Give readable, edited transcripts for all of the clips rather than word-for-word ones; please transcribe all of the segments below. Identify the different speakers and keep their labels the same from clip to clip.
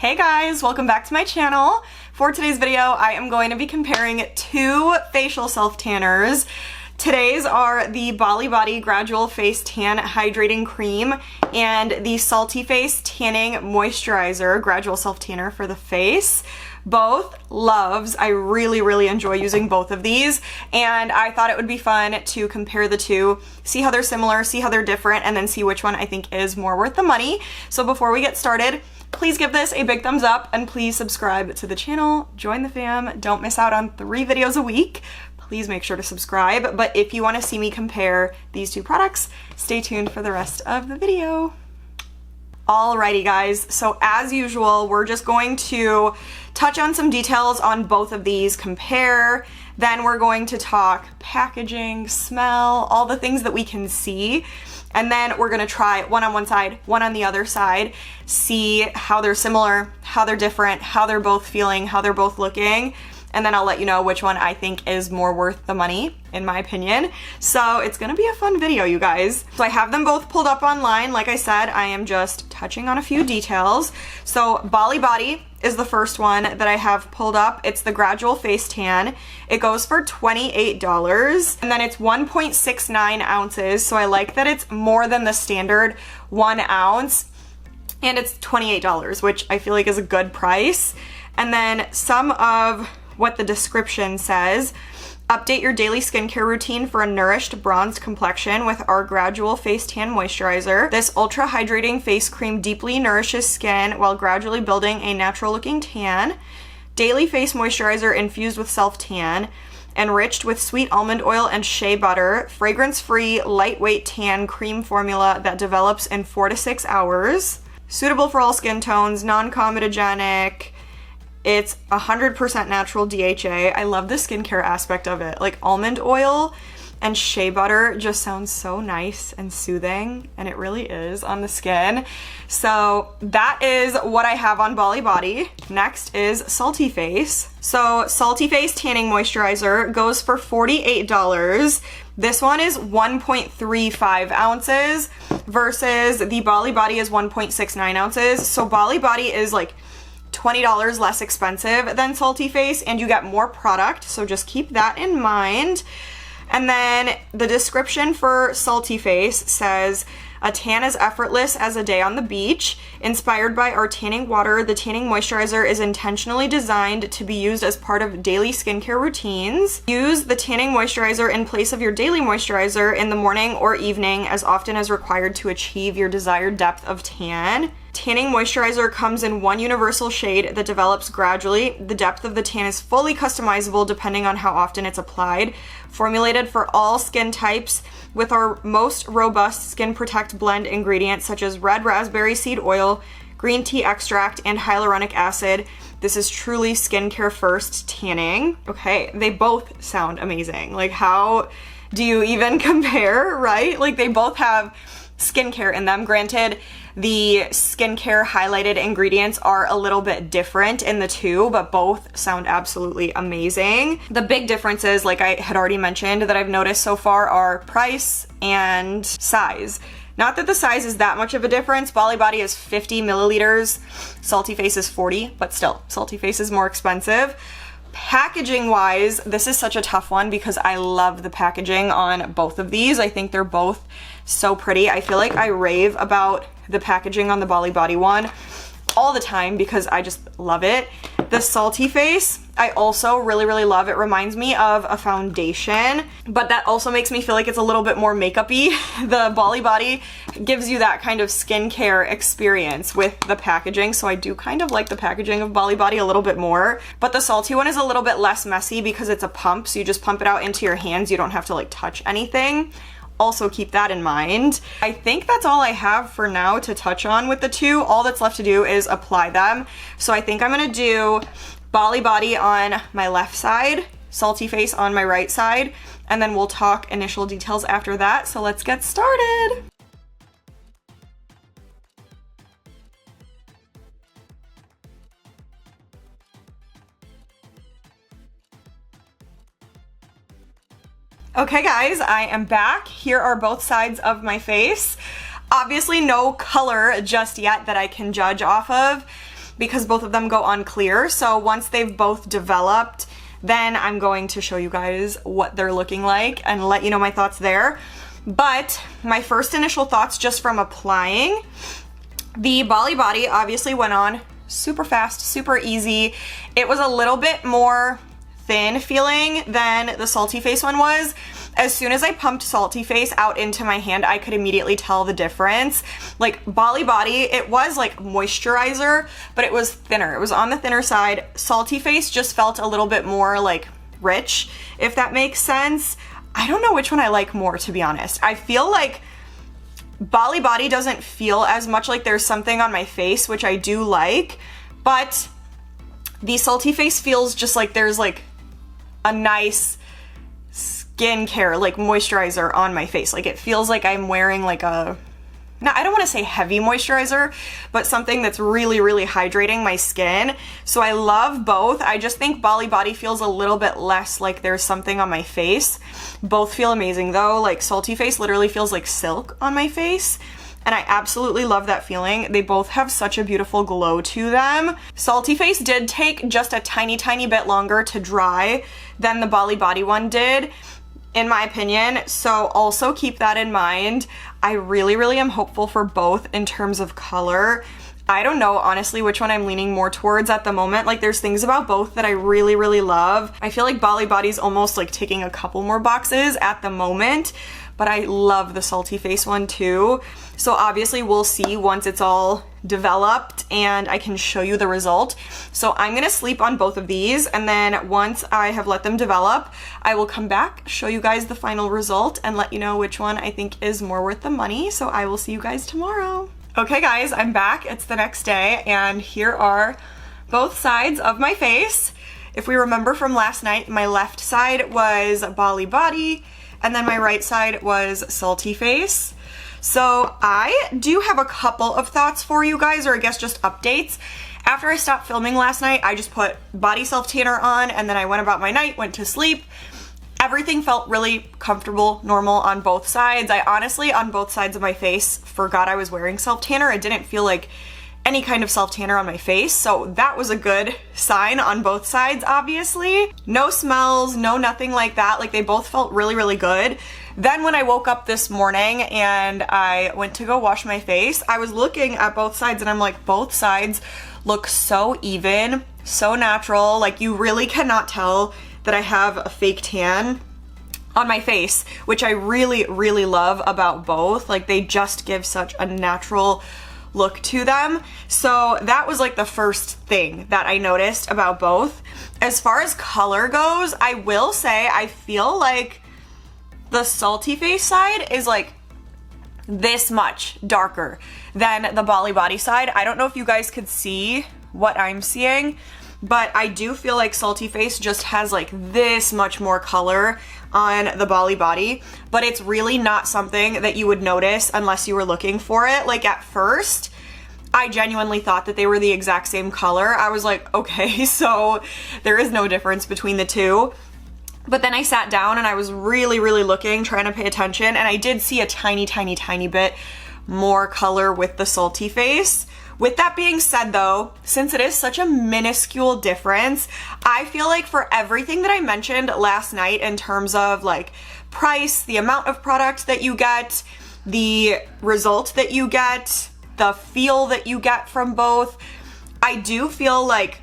Speaker 1: Hey guys, welcome back to my channel. For today's video, I am going to be comparing two facial self-tanners. Today's are the Bali Body Gradual Face Tan Hydrating Cream and the Saltyface Tanning Moisturizer Gradual Self-Tanner for the face. Both loves. I really enjoy using both of these, and I thought it would be fun to compare the two, see how they're similar, see how they're different, and then see which one I think is more worth the money. So before we get started, please give this a big thumbs up and please subscribe to the channel. Join the fam. Don't miss out on 3 videos a week. Please make sure to subscribe. But if you want to see me compare these two products, stay tuned for the rest of the video. Alrighty guys, so as usual, we're just going to touch on some details on both of these, compare, then we're going to talk packaging, smell, all the things that we can see. And then we're gonna try one on one side, one on the other side, see how they're similar, how they're different, how they're both feeling, how they're both looking, and then I'll let you know which one I think is more worth the money, in my opinion. So it's gonna be a fun video, you guys. So I have them both pulled up online. Like I said, I am just touching on a few details. So Bali Body is the first one that I have pulled up. It's the Gradual Face Tan. It goes for $28, and then it's 1.69 ounces, so I like that it's more than the standard 1 ounce, and it's $28, which I feel like is a good price. And then some of what the description says: update your daily skincare routine for a nourished bronzed complexion with our Gradual Face Tan Moisturizer. This ultra hydrating face cream deeply nourishes skin while gradually building a natural looking tan. Daily face moisturizer infused with self-tan, enriched with sweet almond oil and shea butter, fragrance-free, lightweight tan cream formula that develops in 4 to 6 hours. Suitable for all skin tones, non-comedogenic. It's 100% natural DHA. I love the skincare aspect of it. Like, almond oil and shea butter just sounds so nice and soothing, and it really is on the skin. So that is what I have on Bali Body. Next is Saltyface. So Saltyface Tanning Moisturizer goes for $48. This one is 1.35 ounces versus the Bali Body is 1.69 ounces. So Bali Body is like $20 less expensive than Saltyface, and you get more product, so just keep that in mind. And then the description for Saltyface says, a tan as effortless as a day on the beach. Inspired by our tanning water, the tanning moisturizer is intentionally designed to be used as part of daily skincare routines. Use the tanning moisturizer in place of your daily moisturizer in the morning or evening as often as required to achieve your desired depth of tan. Tanning moisturizer comes in one universal shade that develops gradually. The depth of the tan is fully customizable depending on how often it's applied. Formulated for all skin types with our most robust Skin Protect blend ingredients such as red raspberry seed oil, green tea extract, and hyaluronic acid. This is truly skincare first tanning. Okay, they both sound amazing. Like, how do you even compare, right? Like, they both have skincare in them. Granted, the skincare highlighted ingredients are a little bit different in the two, but both sound absolutely amazing. The big differences, like I had already mentioned, that I've noticed so far are price and size. Not that the size is that much of a difference. Bali Body is 50 milliliters, Saltyface is 40, but still, Saltyface is more expensive. Packaging wise, this is such a tough one because I love the packaging on both of these. I think they're both so pretty. I feel like I rave about the packaging on the Bali Body one all the time because I just love it. The Saltyface, I also really love. It reminds me of a foundation, but that also makes me feel like it's a little bit more makeup-y. The Bali Body gives you that kind of skincare experience with the packaging, so I do kind of like the packaging of Bali Body a little bit more. But the Salty one is a little bit less messy because it's a pump, so you just pump it out into your hands. You don't have to like touch anything. Also keep that in mind. I think that's all I have for now to touch on with the two. All that's left to do is apply them. So I think I'm gonna do Bali Body on my left side, Saltyface on my right side, and then we'll talk initial details after that. So let's get started. Okay guys, I am back. Here are both sides of my face. Obviously no color just yet that I can judge off of. because both of them go on clear. So once they've both developed, then I'm going to show you guys what they're looking like and let you know my thoughts there. But my first initial thoughts just from applying, the Bali Body obviously went on super fast, super easy. It was a little bit more thin feeling than the Saltyface one was. As soon as I pumped Saltyface out into my hand, I could immediately tell the difference. Like Bali Body, it was like moisturizer, but it was thinner. It was on the thinner side. Saltyface just felt a little bit more like rich, if that makes sense. I don't know which one I like more, to be honest. I feel like Bali Body doesn't feel as much like there's something on my face, which I do like, but the Saltyface feels just like there's like a nice skincare, like moisturizer on my face. Like it feels like I'm wearing like a, now I don't want to say heavy moisturizer, but something that's really, really hydrating my skin. So I love both. I just think Bali Body feels a little bit less like there's something on my face. Both feel amazing though. Like Saltyface literally feels like silk on my face, and I absolutely love that feeling. They both have such a beautiful glow to them. Saltyface did take just a tiny, tiny bit longer to dry than the Bali Body one did, in my opinion, so also keep that in mind. I really, really am hopeful for both in terms of color. I don't know, honestly, which one I'm leaning more towards at the moment. Like, there's things about both that I really, really love. I feel like Bali Body's almost like ticking a couple more boxes at the moment, but I love the Saltyface one too. So obviously we'll see once it's all developed and I can show you the result. So I'm gonna sleep on both of these, and then once I have let them develop, I will come back, show you guys the final result, and let you know which one I think is more worth the money. So I will see you guys tomorrow. Okay guys, I'm back. It's the next day, and here are both sides of my face. If we remember from last night, my left side was Bali Body, and then my right side was Saltyface. So I do have a couple of thoughts for you guys, or I guess just updates. After I stopped filming last night, I just put body self tanner on, and then I went about my night, went to sleep. Everything felt really comfortable, normal on both sides. I honestly, on both sides of my face, forgot I was wearing self tanner. It didn't feel like any kind of self tanner on my face, so that was a good sign on both sides, obviously. No smells, no nothing like that. Like, they both felt really, really good. Then when I woke up this morning and I went to go wash my face, I was looking at both sides and I'm like, both sides look so even, so natural. Like, you really cannot tell that I have a fake tan on my face, which I really, really love about both. Like, they just give such a natural look to them. So that was like the first thing that I noticed about both. As far as color goes, I will say I feel like the Saltyface side is like this much darker than the Bali Body side. I don't know if you guys could see what I'm seeing, but I do feel like Saltyface just has like this much more color on the Bali Body, but it's really not something that you would notice unless you were looking for it. Like, at first, I genuinely thought that they were the exact same color. I was like, okay, so there is no difference between the two. But then I sat down and I was really, really looking, trying to pay attention, and I did see a tiny, tiny, tiny bit more color with the Saltyface. With that being said though, since it is such a minuscule difference, I feel like for everything that I mentioned last night in terms of like price, the amount of product that you get, the result that you get, the feel that you get from both, I do feel like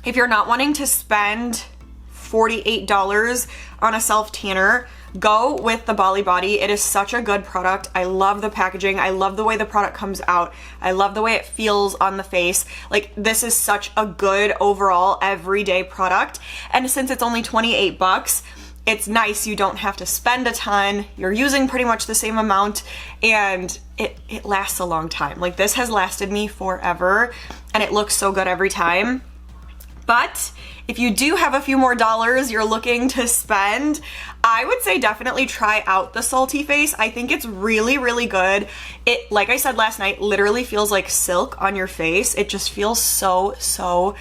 Speaker 1: if you're not wanting to spend $48 on a self tanner, go with the Bali Body. It is such a good product. I love the packaging. I love the way the product comes out. I love the way it feels on the face. Like, this is such a good overall everyday product. And since it's only 28 bucks, it's nice. You don't have to spend a ton. You're using pretty much the same amount, and it lasts a long time. Like, this has lasted me forever, and it looks so good every time. But if you do have a few more dollars you're looking to spend, I would say definitely try out the Saltyface. I think it's really, really good. It, like I said last night, literally feels like silk on your face. It just feels so, so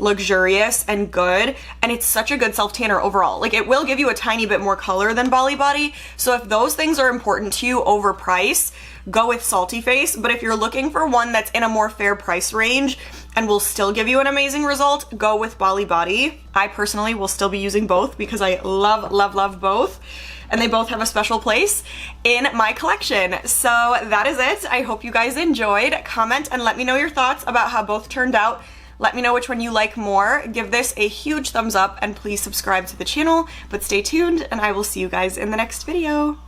Speaker 1: luxurious and good, and it's such a good self tanner overall. Like, it will give you a tiny bit more color than Bali Body, so if those things are important to you over price, go with Saltyface. But if you're looking for one that's in a more fair price range and will still give you an amazing result, go with Bali Body. I personally will still be using both because I love, love, love both. And they both have a special place in my collection. So that is it. I hope you guys enjoyed. Comment and let me know your thoughts about how both turned out. Let me know which one you like more. Give this a huge thumbs up and please subscribe to the channel. But stay tuned and I will see you guys in the next video.